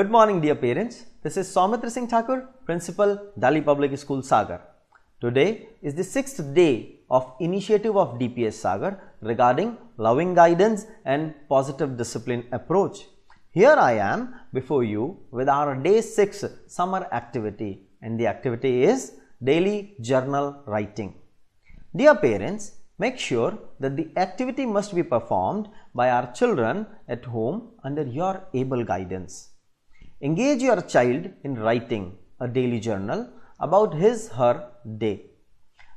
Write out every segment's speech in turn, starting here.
Good morning, dear parents. This is Soumitra, Principal, Delhi Public School, Sagar. Today is the 6th day of initiative of DPS Sagar regarding loving guidance and positive discipline approach. Here I am before you with our day 6 summer activity, and the activity is daily journal writing. Dear parents, make sure that the activity must be performed by our children at home under your able guidance. Engage your child in writing a daily journal about his/her day.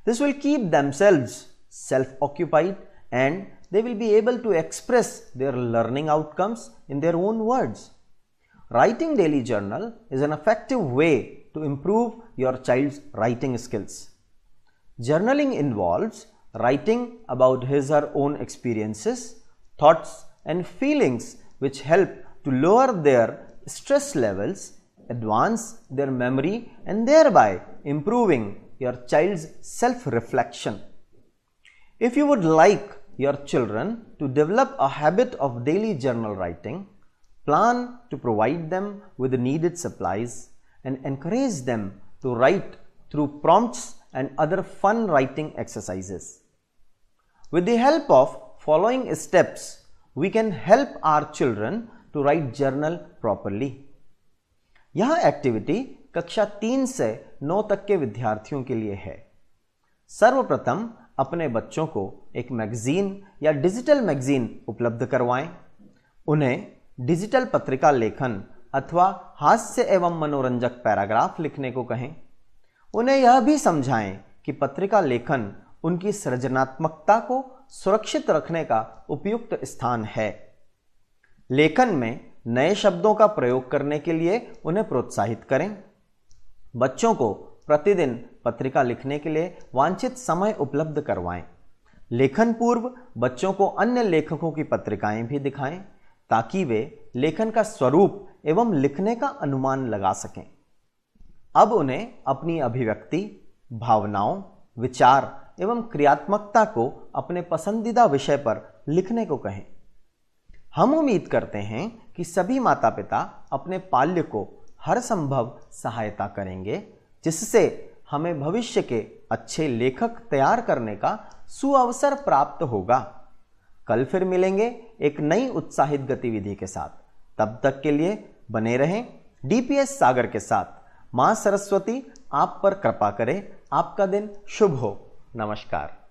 This will keep themselves self-occupied and they will be able to express their learning outcomes in their own words. Writing daily journal is an effective way to improve your child's writing skills. Journaling involves writing about his/her own experiences, thoughts and feelings which help to lower their stress levels, advance their memory and thereby improving your child's self-reflection. If you would like your children to develop a habit of daily journal writing, plan to provide them with the needed supplies and encourage them to write through prompts and other fun writing exercises. With the help of following steps, we can help our children to write journal properly. यह activity कक्षा 3 से 9 तक के विद्यार्थियों के लिए है। सर्वप्रथम अपने बच्चों को एक मैगजीन या डिजिटल मैगजीन उपलब्ध करवाएं। उन्हें डिजिटल पत्रिका लेखन अथवा हास्य एवं मनोरंजक पैराग्राफ लिखने को कहें। उन्हें यह भी समझाएं कि पत्रिका लेखन उनकी सृजनात्मकता को सुरक्षित रखने का उपयुक्त स्थान है। लेखन में नए शब्दों का प्रयोग करने के लिए उन्हें प्रोत्साहित करें। बच्चों को प्रतिदिन पत्रिका लिखने के लिए वांछित समय उपलब्ध करवाएं। लेखन पूर्व बच्चों को अन्य लेखकों की पत्रिकाएं भी दिखाएं ताकि वे लेखन का स्वरूप एवं लिखने का अनुमान लगा सकें। अब उन्हें अपनी अभिव्यक्ति, भावनाओं, विचार एवं क्रियात्मकता को अपने पसंदीदा विषय पर लिखने को कहें। हम उम्मीद करते हैं कि सभी माता पिता अपने पाल्य को हर संभव सहायता करेंगे, जिससे हमें भविष्य के अच्छे लेखक तैयार करने का सुअवसर प्राप्त होगा। कल फिर मिलेंगे एक नई उत्साहित गतिविधि के साथ। तब तक के लिए बने रहें डीपीएस सागर के साथ। मां सरस्वती आप पर कृपा करे। आपका दिन शुभ हो। नमस्कार।